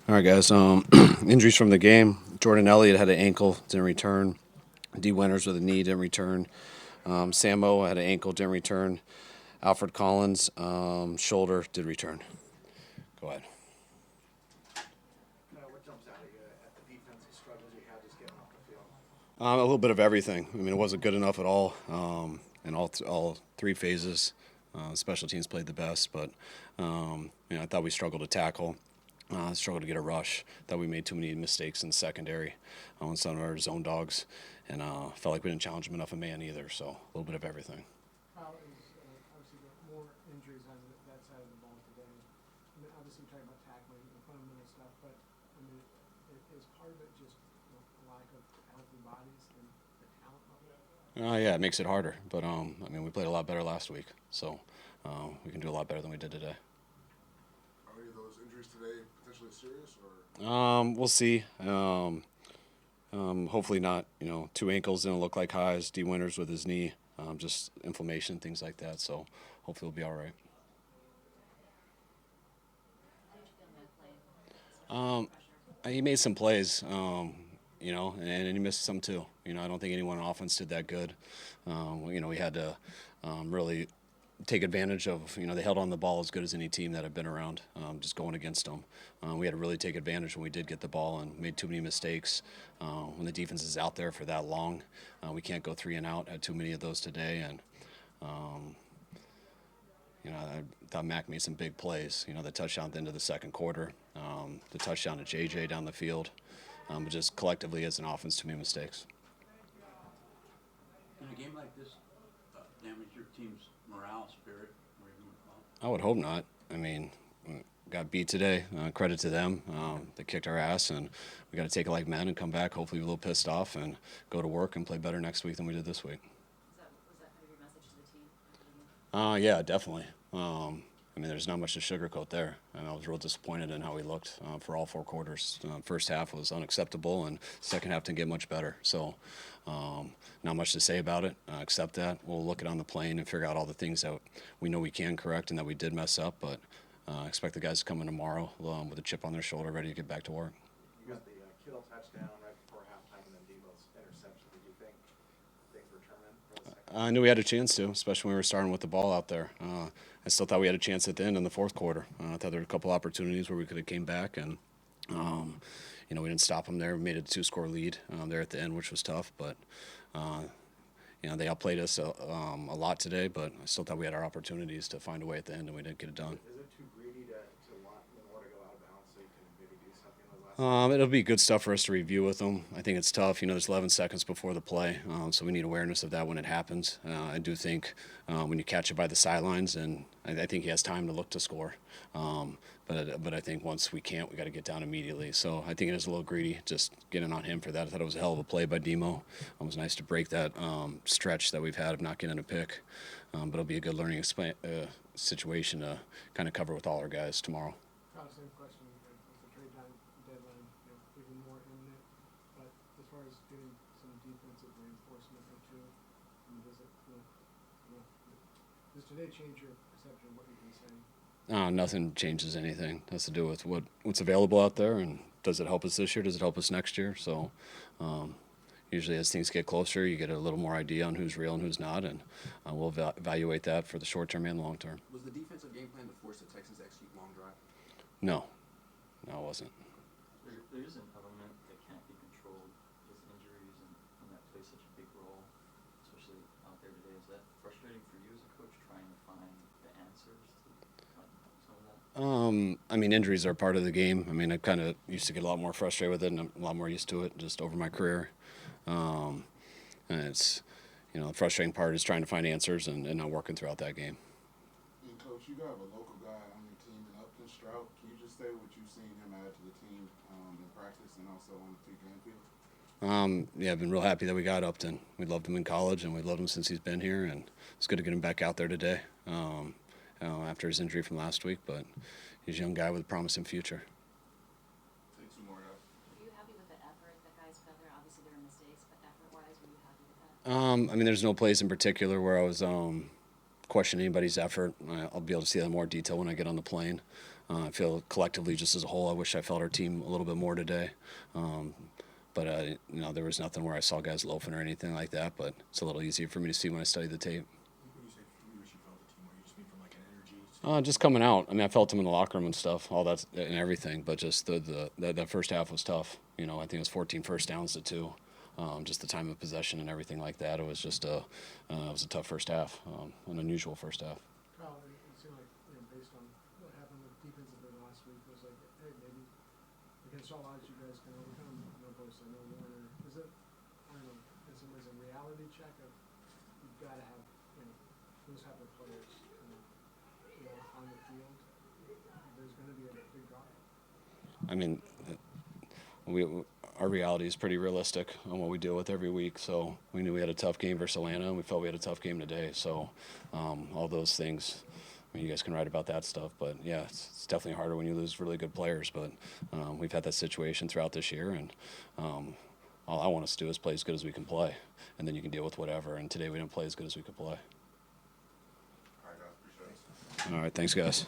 All right, guys. Injuries from the game. Jordan Elliott had an ankle, didn't return. D. Winters with a knee, didn't return. Sammo had an ankle, didn't return. Alfred Collins, shoulder, did return. Go ahead. What jumps out at you at the defensive struggles you had just getting off the field? A little bit of everything. I mean, it wasn't good enough at all in all three phases. Special teams played the best, but I thought we struggled to tackle. Struggled to get a rush. Thought we made too many mistakes in the secondary on some of our zone dogs, and felt like we didn't challenge them enough in man either. So a little bit of everything. Kyle is obviously got more injuries on that side of the ball today. I mean, obviously, we're talking about tackling and fundamental stuff, but I mean, is part of it just a lack of healthy bodies and the talent level? Yeah, it makes it harder, but I mean, we played a lot better last week, so we can do a lot better than we did today. Are any of those injuries today potentially serious, or? We'll see. Hopefully not. Two ankles didn't look like highs. D. Winters with his knee, just inflammation, things like that. So hopefully we'll be all right. He made some plays, and he missed some too. I don't think anyone on offense did that good. We had to really take advantage of, they held on the ball as good as any team that I've been around, just going against them. We had to really take advantage when we did get the ball and made too many mistakes. When the defense is out there for that long, we can't go 3 and out. Had too many of those today, and I thought Mac made some big plays. The touchdown at the end of the second quarter, the touchdown to JJ down the field, but just collectively as an offense, too many mistakes. In a game like this, damage your team's morale, spirit, or even I would hope not. I mean, we got beat today. Credit to them. They kicked our ass, and we got to take it like men and come back, hopefully a little pissed off, and go to work and play better next week than we did this week. Was that kind of your message to the team? Yeah, definitely. I mean, there's not much to sugarcoat there. And I was real disappointed in how we looked for all 4 quarters. First half was unacceptable, and second half didn't get much better. So not much to say about it, except that we'll look it on the plane and figure out all the things that we know we can correct and that we did mess up. But expect the guys to come in tomorrow with a chip on their shoulder, ready to get back to work. You got the Kittle touchdown right before halftime and then Debo's interception. Did you think things were turning for the second? I knew we had a chance to, especially when we were starting with the ball out there. I still thought we had a chance at the end in the fourth quarter. I thought there were a couple opportunities where we could have came back, and we didn't stop them there. We made it a 2-score lead there at the end, which was tough. But they outplayed us a lot today. But I still thought we had our opportunities to find a way at the end, and we didn't get it done. Is it too greedy to want more to go out of bounds so you can maybe do something those last? It'll be good stuff for us to review with them. I think it's tough. There's 11 seconds before the play, so we need awareness of that when it happens. I do think when you catch it by the sidelines, and I think he has time to look to score. But I think once we can't, we got to get down immediately. So I think it is a little greedy just getting on him for that. I thought it was a hell of a play by Demo. It was nice to break that stretch that we've had of not getting a pick. But it'll be a good learning situation to kind of cover with all our guys tomorrow. Same question. With the trade deadline, even more imminent. But as far as getting some defensive reinforcement or two, I mean, does today change your perception of what you've been saying? Nothing changes anything. It has to do with what's available out there, and does it help us this year? Does it help us next year? So usually as things get closer, you get a little more idea on who's real and who's not, and we'll evaluate that for the short term and long term. Was the defensive game plan to force the Texans to execute long drive? No, it wasn't. There is an element that can't be controlled with injuries, and that plays such a big role, especially out there today. Is that frustrating for you as a coach, trying to find the answers to some of that? I mean, injuries are part of the game. I mean, I kind of used to get a lot more frustrated with it, and I'm a lot more used to it just over my career. And it's, the frustrating part is trying to find answers and not working throughout that game. And Coach, you got a local guy on your team in Upton Strout. Can you just say what you've seen him add to the team in practice and also on the game field? Yeah, I've been real happy that we got Upton. We loved him in college, and we loved him since he's been here, and it's good to get him back out there today after his injury from last week. But he's a young guy with a promising future. Take 2 more guys. Were you happy with the effort that guys put there? Obviously, there were mistakes, but effort-wise, were you happy with that? I mean, there's no place in particular where I was question anybody's effort. I'll be able to see that in more detail when I get on the plane. I feel collectively, just as a whole, I wish I felt our team a little bit more today. But there was nothing where I saw guys loafing or anything like that. But it's a little easier for me to see when I study the tape. When you say you wish you felt the team more, you just mean from like an energy? Just coming out. I mean, I felt them in the locker room and stuff, all that and everything. But just that first half was tough. I think it was 14 first downs to 2. Just the time of possession and everything like that. It was just it was a tough first half, an unusual first half. Kyle, it seemed like, based on what happened with defense a bit last week, it was like, hey, maybe against all odds you guys can overcome. No Bosa, no Warner. Is it, I don't know, in some ways a reality check of you've got to have, those type of players, on the field. There's going to be a big drop. I mean, our reality is pretty realistic on what we deal with every week. So we knew we had a tough game versus Atlanta, and we felt we had a tough game today. So all those things, I mean, you guys can write about that stuff. But, yeah, it's definitely harder when you lose really good players. But we've had that situation throughout this year, and all I want us to do is play as good as we can play, and then you can deal with whatever. And today we didn't play as good as we could play. All right, guys, appreciate it. All right, thanks, guys.